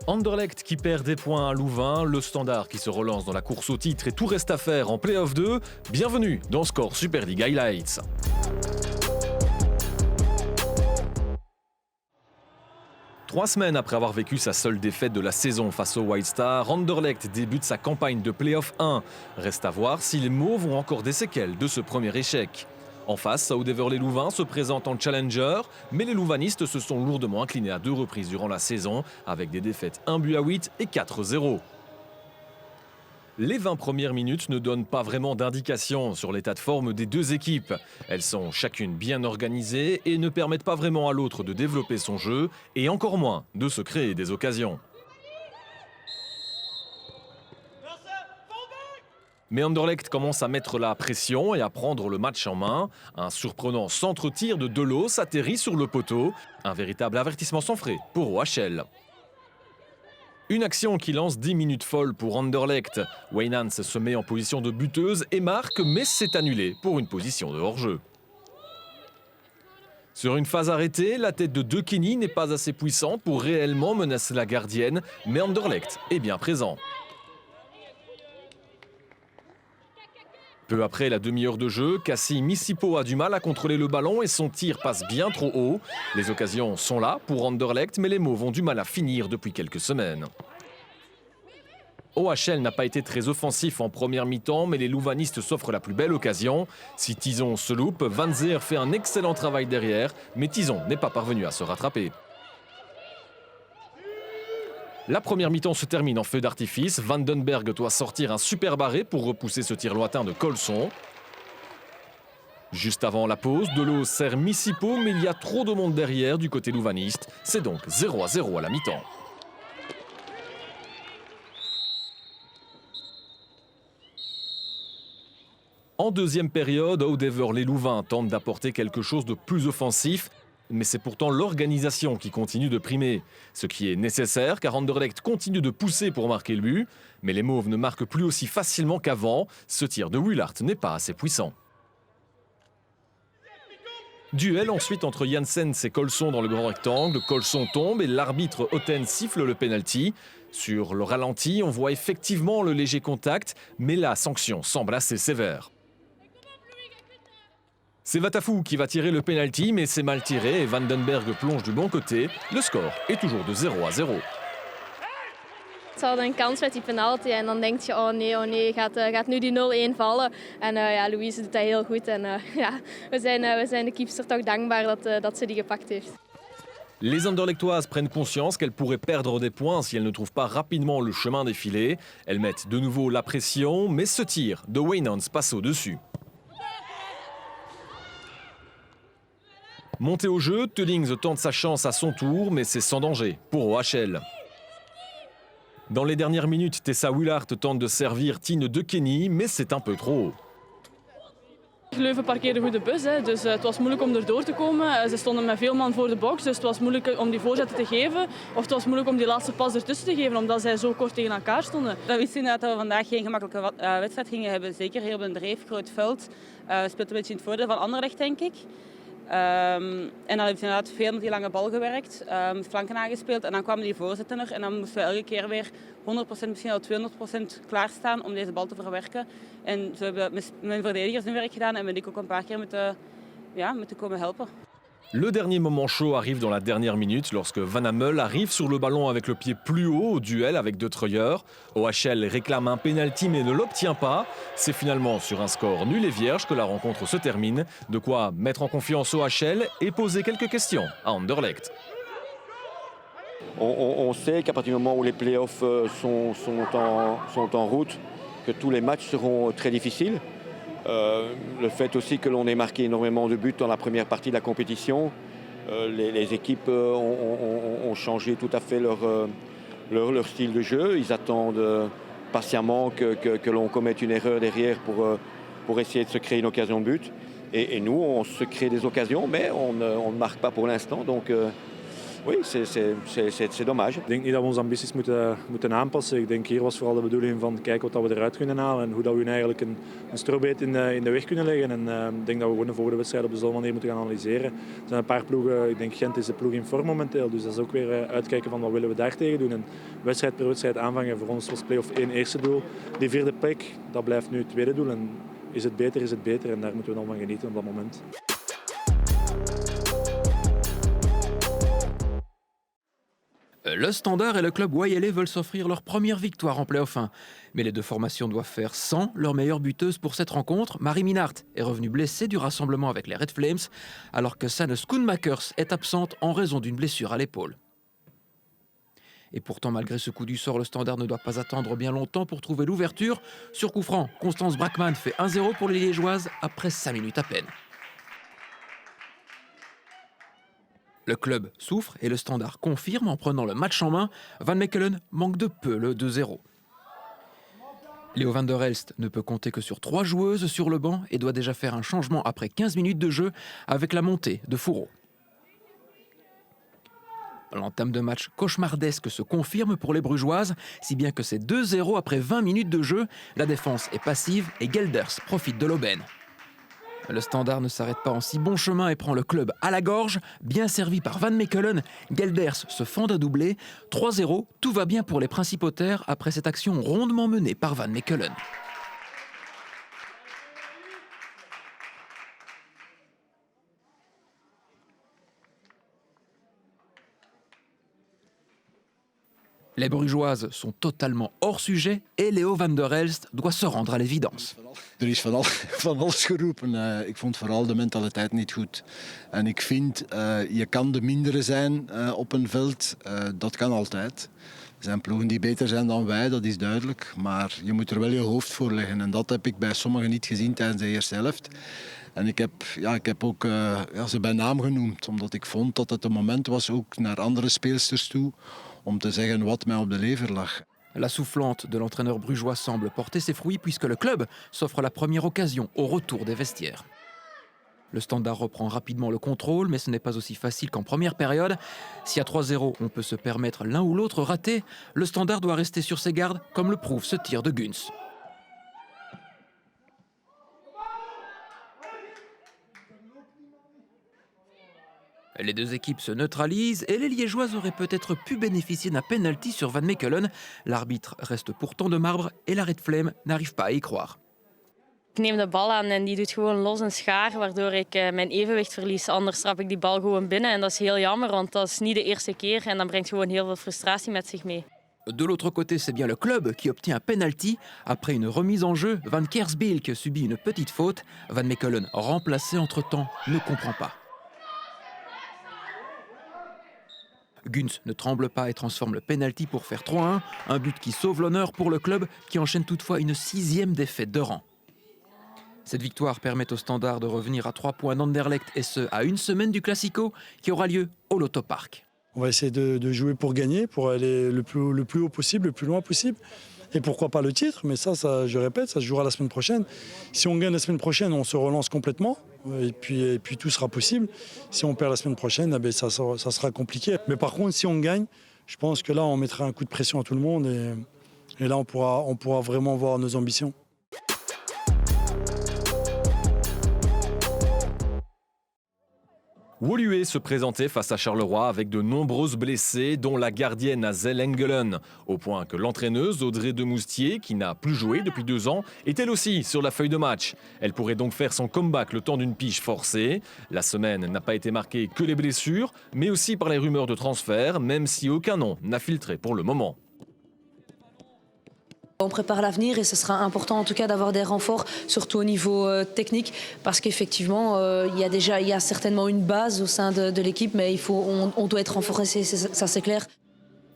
Anderlecht qui perd des points à Louvain, le Standard qui se relance dans la course au titre et tout reste à faire en Play-off 2. Bienvenue dans Score Super League Highlights. Trois semaines après avoir vécu sa seule défaite de la saison face au White Star, Anderlecht débute sa campagne de Play-off 1. Reste à voir si les Mauves ont encore des séquelles de ce premier échec. En face, Soudeverley-Louvain se présente en challenger, mais les louvanistes se sont lourdement inclinés à deux reprises durant la saison, avec des défaites 1-8 et 4-0. Les 20 premières minutes ne donnent pas vraiment d'indication sur l'état de forme des deux équipes. Elles sont chacune bien organisées et ne permettent pas vraiment à l'autre de développer son jeu, et encore moins de se créer des occasions. Mais Anderlecht commence à mettre la pression et à prendre le match en main. Un surprenant centre-tir de Delos atterrit sur le poteau. Un véritable avertissement sans frais pour OHL. Une action qui lance 10 minutes folles pour Anderlecht. Wijnands se met en position de buteuse et marque, mais c'est annulé pour une position de hors-jeu. Sur une phase arrêtée, la tête de De Kenny n'est pas assez puissante pour réellement menacer la gardienne, mais Anderlecht est bien présent. Peu après la demi-heure de jeu, Kassi Misipo a du mal à contrôler le ballon et son tir passe bien trop haut. Les occasions sont là pour Anderlecht, mais les Mauves ont du mal à finir depuis quelques semaines. OHL n'a pas été très offensif en première mi-temps, mais les louvanistes s'offrent la plus belle occasion. Si Tison se loupe, Van Zeer fait un excellent travail derrière, mais Tison n'est pas parvenu à se rattraper. La première mi-temps se termine en feu d'artifice. Vandenberg doit sortir un super arrêt pour repousser ce tir lointain de Colson. Juste avant la pause, Delos sert Misipo, mais il y a trop de monde derrière du côté louvaniste. C'est donc 0-0 à la mi-temps. En deuxième période, Soudeverley-Louvain tente d'apporter quelque chose de plus offensif. Mais c'est pourtant l'organisation qui continue de primer. Ce qui est nécessaire car Anderlecht continue de pousser pour marquer le but. Mais les Mauves ne marquent plus aussi facilement qu'avant. Ce tir de Willard n'est pas assez puissant. Duel ensuite entre Janssens et Colson dans le grand rectangle. Colson tombe et l'arbitre Otten siffle le penalty. Sur le ralenti, on voit effectivement le léger contact, mais la sanction semble assez sévère. C'est Vatafou qui va tirer le penalty, mais c'est mal tiré et Vandenberg plonge du bon côté. Le score est toujours de 0-0. Ze hadden een kans met die penalty en dan denk je, oh nee, gaat nu die 0-1 vallen. En Louise doet dat heel goed en we zijn de keepster toch dankbaar dat ze die gepakt heeft. Les Anderlechtoises prennent conscience qu'elles pourraient perdre des points si elles ne trouvent pas rapidement le chemin des filets. Elles mettent de nouveau la pression, mais ce tir de Wijnands passe au-dessus. Monté au jeu, Tullings tente sa chance à son tour, mais c'est sans danger pour OHL. Dans les dernières minutes, Tessa Willard tente de servir Tine De Kenny, mais c'est un peu trop haut. Leuven parkeerde goed de bus, dus het was moeilijk om erdoor te komen. Ze stonden met veel man voor de box, dus het was moeilijk om die voorzetten te geven. Of het was moeilijk om die laatste pas ertussen te geven, omdat zij zo kort tegen elkaar stonden. We wisten inderdaad dat we vandaag geen gemakkelijke wedstrijd gingen hebben. Zeker hier op een dreef, groot veld. Speelt een beetje in het voordeel van Anderlecht, denk ik. En dan heeft hij inderdaad veel met die lange bal gewerkt, flanken aangespeeld en dan kwamen die voorzetten er. En dan moesten we elke keer weer 100%, misschien al 200% klaarstaan om deze bal te verwerken. En zo hebben mijn verdedigers hun werk gedaan en ben ik ook een paar keer moeten komen helpen. Le dernier moment chaud arrive dans la dernière minute lorsque Van Hammel arrive sur le ballon avec le pied plus haut au duel avec De Treuer. OHL réclame un pénalty mais ne l'obtient pas. C'est finalement sur un score nul et vierge que la rencontre se termine. De quoi mettre en confiance OHL et poser quelques questions à Anderlecht. On sait qu'à partir du moment où les playoffs sont en route, que tous les matchs seront très difficiles. Le fait aussi que l'on ait marqué énormément de buts dans la première partie de la compétition, les équipes ont changé tout à fait leur style de jeu. Ils attendent patiemment que l'on commette une erreur derrière pour essayer de se créer une occasion de but. Et nous, on se crée des occasions, mais on ne marque pas pour l'instant. Donc Oui, c'est dommage. Ik denk niet dat we onze ambities moeten aanpassen. Ik denk hier was vooral de bedoeling van kijken wat we eruit kunnen halen en hoe dat we eigenlijk een strobeet in de weg kunnen leggen. En ik denk dat we gewoon de volgende wedstrijd op dezelfde manier moeten gaan analyseren. Er zijn een paar ploegen, ik denk Gent is de ploeg in vorm momenteel, dus dat is ook weer uitkijken van wat willen we daar tegen doen. En wedstrijd per wedstrijd aanvangen. Voor ons was play-off 1 eerste doel. Die vierde plek, dat blijft nu het tweede doel. En is het beter en daar moeten we dan van genieten op dat moment. Le Standard et le club wayalais veulent s'offrir leur première victoire en play-off 1. Mais les deux formations doivent faire sans leur meilleure buteuse pour cette rencontre. Marie Minart est revenue blessée du rassemblement avec les Red Flames, alors que Sanne Schoenmakers est absente en raison d'une blessure à l'épaule. Et pourtant, malgré ce coup du sort, le Standard ne doit pas attendre bien longtemps pour trouver l'ouverture. Sur coup franc, Constance Brackmann fait 1-0 pour les Liégeoises après 5 minutes à peine. Le club souffre et le Standard confirme en prenant le match en main. Van Mechelen manque de peu le 2-0. Léo van der Elst ne peut compter que sur 3 joueuses sur le banc et doit déjà faire un changement après 15 minutes de jeu avec la montée de Fourreau. L'entame de match cauchemardesque se confirme pour les Brugeoises, si bien que c'est 2-0 après 20 minutes de jeu. La défense est passive et Gelders profite de l'aubaine. Le Standard ne s'arrête pas en si bon chemin et prend le club à la gorge. Bien servi par Van Mechelen, Gelders se fend d'un doublé. 3-0, tout va bien pour les principautaires après cette action rondement menée par Van Mechelen. Les Brugeoises sont totalement hors sujet et Léo van der Elst doit se rendre à l'évidence. Er is van alles geroepen. Ik vond vooral de mentaliteit niet goed. En ik vind, je kan de mindere zijn op een veld. Dat kan altijd. Er zijn ploegen die beter zijn dan wij, dat is duidelijk. Maar je moet er wel je hoofd voor leggen. En dat heb ik bij sommigen niet gezien tijdens de eerste helft. En ik heb ook ze bij naam genoemd. Omdat ik vond dat het een moment was, ook naar andere speelsters toe, om te zeggen wat mij op de lever lag. La soufflante de l'entraîneur brugeois semble porter ses fruits puisque le club s'offre la première occasion au retour des vestiaires. Le Standard reprend rapidement le contrôle, mais ce n'est pas aussi facile qu'en première période. Si à 3-0, on peut se permettre l'un ou l'autre raté, le Standard doit rester sur ses gardes, comme le prouve ce tir de Guns. Les deux équipes se neutralisent et les Liégeoises auraient peut-être pu bénéficier d'un penalty sur Van Mechelen. L'arbitre reste pourtant de marbre et la Red Flame n'arrive pas à y croire. Ik neem de bal aan en die doet gewoon los en schaar, waardoor ik mijn evenwicht verlies. Anders trap ik die bal gewoon binnen en dat is heel jammer, want dat is niet de eerste keer en dat brengt gewoon heel veel frustratie met zich mee. De l'autre côté, c'est bien le club qui obtient un penalty. Après une remise en jeu, Van Kersbilk subit une petite faute. Van Mechelen, remplacé entre-temps, ne comprend pas. Guns ne tremble pas et transforme le penalty pour faire 3-1, un but qui sauve l'honneur pour le club qui enchaîne toutefois une 6e défaite de rang. Cette victoire permet au Standard de revenir à 3 points d'Anderlecht et ce, à une semaine du Classico qui aura lieu au Lotto Park. On va essayer de jouer pour gagner, pour aller le plus haut possible, le plus loin possible. Et pourquoi pas le titre, mais ça, je répète, ça se jouera la semaine prochaine. Si on gagne la semaine prochaine, on se relance complètement et puis tout sera possible. Si on perd la semaine prochaine, ça sera compliqué. Mais par contre, si on gagne, je pense que là, on mettra un coup de pression à tout le monde et là, on pourra vraiment voir nos ambitions. Woluwe se présentait face à Charleroi avec de nombreuses blessés, dont la gardienne Azel Engelen, au point que l'entraîneuse Audrey Demoustier, qui n'a plus joué depuis 2 ans, est elle aussi sur la feuille de match. Elle pourrait donc faire son comeback le temps d'une pige forcée. La semaine n'a pas été marquée que les blessures, mais aussi par les rumeurs de transfert, même si aucun nom n'a filtré pour le moment. On prépare l'avenir et ce sera important en tout cas d'avoir des renforts, surtout au niveau technique, parce qu'effectivement il y a certainement une base au sein de l'équipe, mais on doit être renforcé, ça c'est clair.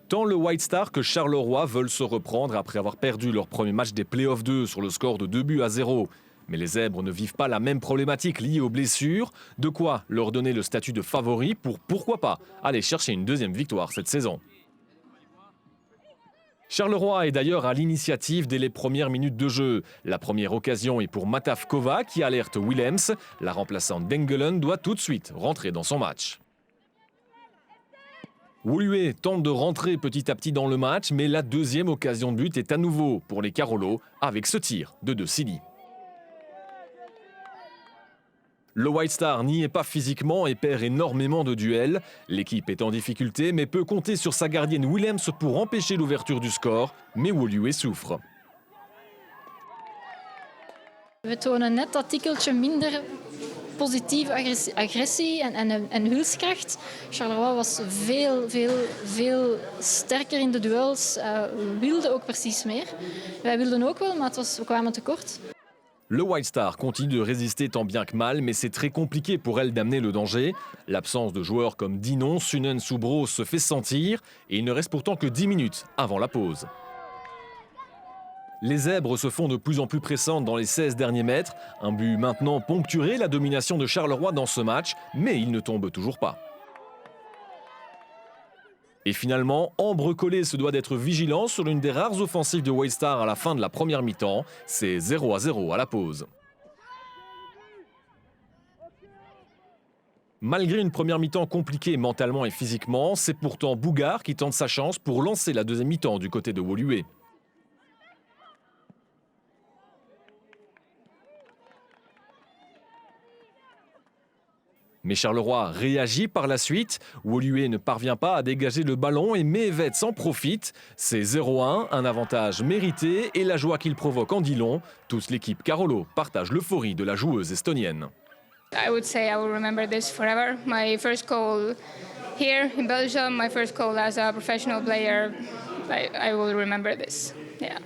Tant le White Star que Charleroi veulent se reprendre après avoir perdu leur premier match des Play-off 2 sur le score de 2-0. Mais les Zèbres ne vivent pas la même problématique liée aux blessures. De quoi leur donner le statut de favori pour, pourquoi pas, aller chercher une 2e victoire cette saison. Charleroi est d'ailleurs à l'initiative dès les premières minutes de jeu. La première occasion est pour Matavkova qui alerte Willems. La remplaçante d'Engelen doit tout de suite rentrer dans son match. Woluwe tente de rentrer petit à petit dans le match, mais la deuxième occasion de but est à nouveau pour les Carolo avec ce tir de De Silly. Le White Star n'y est pas physiquement et perd énormément de duels. L'équipe est en difficulté mais peut compter sur sa gardienne Willems pour empêcher l'ouverture du score. Mais Woluwe souffre. We tonen net dat tikkeltje minder positieve agressie en wilskracht. Charleroi was veel sterker in de duels, wilde ook precies meer. Wij wilden ook wel, maar we kwamen tekort. Le White Star continue de résister tant bien que mal, mais c'est très compliqué pour elle d'amener le danger. L'absence de joueurs comme Dinon, Sunen, Soubro se fait sentir et il ne reste pourtant que 10 minutes avant la pause. Les Zèbres se font de plus en plus pressantes dans les 16 derniers mètres. Un but maintenant poncturait la domination de Charleroi dans ce match, mais il ne tombe toujours pas. Et finalement, Ambre Collet se doit d'être vigilant sur l'une des rares offensives de White Star à la fin de la première mi-temps. C'est 0-0 à la pause. Malgré une première mi-temps compliquée mentalement et physiquement, c'est pourtant Bougard qui tente sa chance pour lancer la deuxième mi-temps du côté de Woluwe. Mais Charleroi réagit par la suite. Woluwe ne parvient pas à dégager le ballon et Mehevet s'en profite. C'est 0-1, un avantage mérité et la joie qu'il provoque en dit long. Toute l'équipe Carolo partage l'euphorie de la joueuse estonienne. I would say I will remember this forever. My first goal here in Belgium, my first goal as a professional player. I will remember this. Yeah.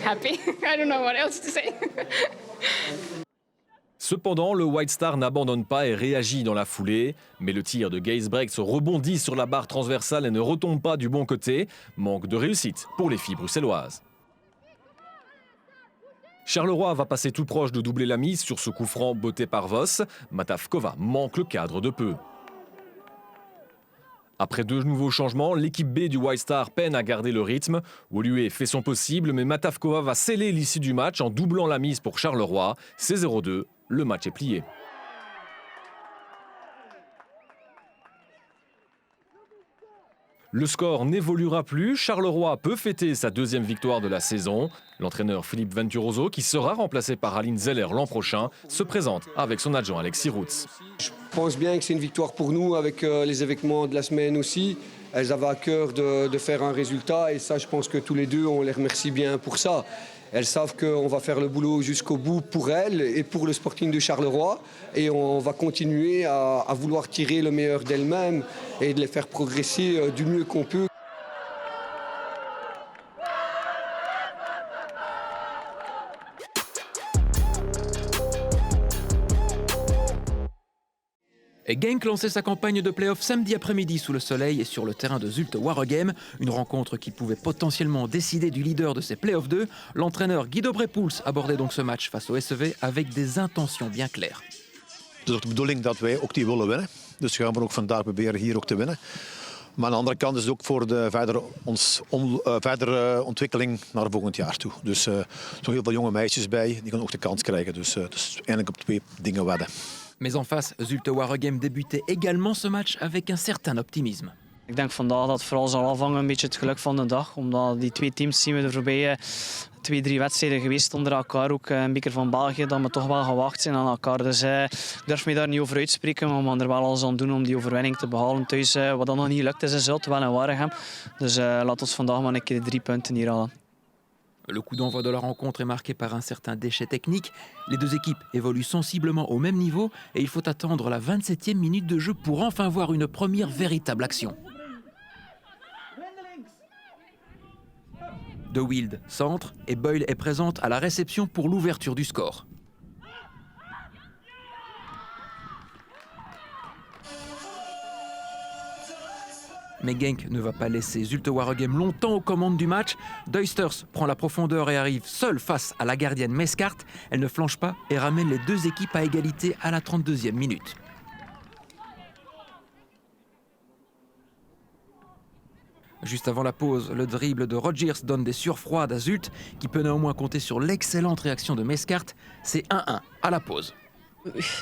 Happy. I don't know what else to say. Cependant, le White Star n'abandonne pas et réagit dans la foulée. Mais le tir de Geisbrecht se rebondit sur la barre transversale et ne retombe pas du bon côté. Manque de réussite pour les filles bruxelloises. Charleroi va passer tout proche de doubler la mise sur ce coup franc botté par Voss. Matavkova manque le cadre de peu. Après deux nouveaux changements, l'équipe B du White Star peine à garder le rythme. Woluwe fait son possible, mais Matavkova va sceller l'issue du match en doublant la mise pour Charleroi. C'est 0-2, le match est plié. Le score n'évoluera plus, Charleroi peut fêter sa deuxième victoire de la saison. L'entraîneur Philippe Venturoso, qui sera remplacé par Aline Zeller l'an prochain, se présente avec son adjoint Alexis Routz. Je pense bien que c'est une victoire pour nous avec les événements de la semaine aussi. Elles avaient à cœur de faire un résultat et ça, je pense que tous les deux, on les remercie bien pour ça. Elles savent qu'on va faire le boulot jusqu'au bout pour elles et pour le Sporting de Charleroi. Et on va continuer à vouloir tirer le meilleur d'elles-mêmes et de les faire progresser du mieux qu'on peut. Et Genk lançait sa campagne de play-off samedi après-midi sous le soleil et sur le terrain de Zulte Waregem. Une rencontre qui pouvait potentiellement décider du leader de ces play-off 2. L'entraîneur Guido Brepoels abordait donc ce match face au SEV avec des intentions bien claires. Het is ook de bedoeling dat wij ook die willen winnen. Dus gaan we ook vandaag proberen hier ook te winnen. Maar aan de andere kant is het ook voor de verdere ontwikkeling naar volgend jaar toe. Dus er zijn heel veel jonge meisjes bij, die gaan ook de kans krijgen. Dus eigenlijk op twee dingen wedden. Mais en face, Zulte Waregem débutait également ce match avec un certain optimisme. Ik denk vandaag dat het vooral zal afhangen een beetje het geluk van de dag. Omdat die twee teams zien we de voorbije 2-3 wedstrijden geweest onder elkaar. Ook een beker van België, dat we toch wel gewacht zijn aan elkaar. Dus ik durf me daar niet over uitspreken, maar we gaan er wel alles aan doen om die overwinning te behalen. Thuis, wat dan nog niet lukt is in Zulte, wel in Waregem. Dus laat ons vandaag maar een keer de 3 punten hier halen. Le coup d'envoi de la rencontre est marqué par un certain déchet technique. Les deux équipes évoluent sensiblement au même niveau et il faut attendre la 27e minute de jeu pour enfin voir une première véritable action. De Wild centre et Boyle est présente à la réception pour l'ouverture du score. Mais Genk ne va pas laisser Zulte Waregem longtemps aux commandes du match. Duisters prend la profondeur et arrive seule face à la gardienne Meskart. Elle ne flanche pas et ramène les deux équipes à égalité à la 32e minute. Juste avant la pause, le dribble de Rodgers donne des surfroides à Zulte, qui peut néanmoins compter sur l'excellente réaction de Meskart. C'est 1-1 à la pause.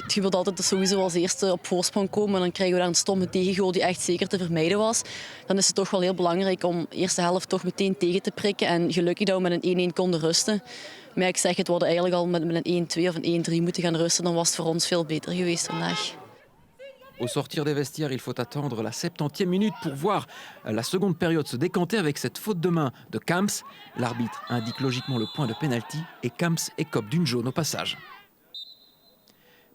Je wilt altijd sowieso als eerste op voorsprong komen en dan krijgen we daar een stomme tegengoal die echt zeker te vermijden was. Dan is het toch wel heel belangrijk om de eerste helft toch meteen tegen te prikken en gelukkig dat we met een 1-1 konden rusten. Maar ik zeg het, we hadden eigenlijk al met een 1-2 of een 1-3 moeten gaan rusten, dan was het voor ons veel beter geweest vandaag. Au sortir des vestiaires, il faut attendre la 70e minute pour voir la seconde période se décanter avec cette faute de main de Camps. L'arbitre indique logiquement le point de pénalty et Camps écope d'une jaune au passage.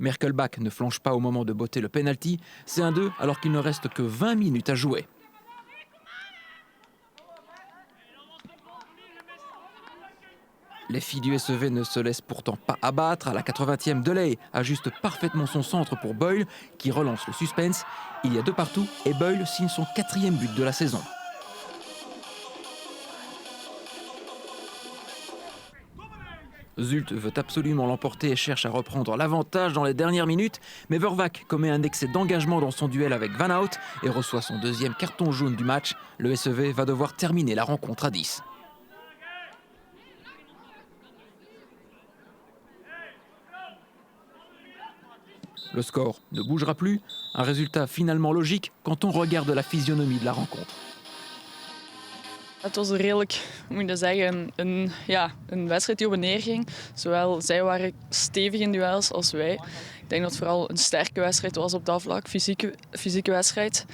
Merkelbach ne flanche pas au moment de botter le pénalty. C'est 1-2 alors qu'il ne reste que 20 minutes à jouer. Les filles du SEV ne se laissent pourtant pas abattre. À la 80e, Delay ajuste parfaitement son centre pour Boyle, qui relance le suspense. Il y a 2 partout et Boyle signe son 4e but de la saison. Zult veut absolument l'emporter et cherche à reprendre l'avantage dans les dernières minutes. Mais Vervac commet un excès d'engagement dans son duel avec Van Hout et reçoit son 2e carton jaune du match. Le SEV va devoir terminer la rencontre à 10. Le score ne bougera plus, un résultat finalement logique quand on regarde la physionomie de la rencontre. Het was redelijk, moet je zeggen, een wedstrijd die op en neer ging. Zowel zij waren stevig in duels als wij. Ik denk dat het vooral een sterke wedstrijd was op dat vlak, fysieke wedstrijd.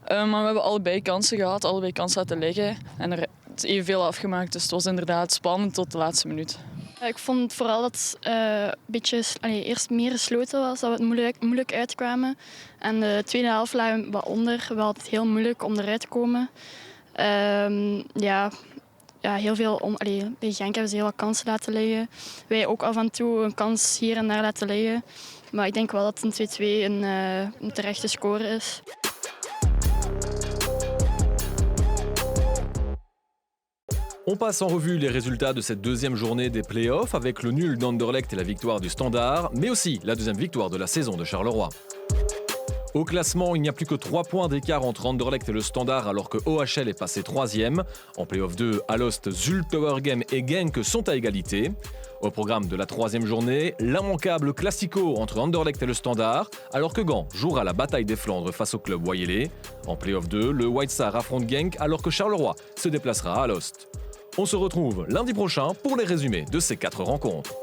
Maar we hebben allebei kansen gehad, allebei kansen laten liggen. En er is evenveel afgemaakt, dus het was inderdaad spannend tot de laatste minuut. Ik vond vooral dat het eerst meer gesloten was, dat we het moeilijk uitkwamen. En de tweede helft lagen we wat onder. We hadden het heel moeilijk om eruit te komen. Heel veel bij Genk hebben ze heel wat kansen laten liggen. Wij ook af en toe een kans hier en daar laten liggen. Maar ik denk wel dat een 2-2 een terechte score is. On passe en revue les résultats de cette deuxième journée des playoffs avec le nul d'Anderlecht et la victoire du Standard, mais aussi la deuxième victoire de la saison de Charleroi. Au classement, il n'y a plus que 3 points d'écart entre Anderlecht et le Standard alors que OHL est passé 3e. En playoff 2, Alost, Zulte Waregem et Genk sont à égalité. Au programme de la 3e journée, l'immanquable classico entre Anderlecht et le Standard, alors que Gand jouera la bataille des Flandres face au club Wayelais. En playoff 2, le White Star affronte Genk alors que Charleroi se déplacera à Alost. On se retrouve lundi prochain pour les résumés de ces 4 rencontres.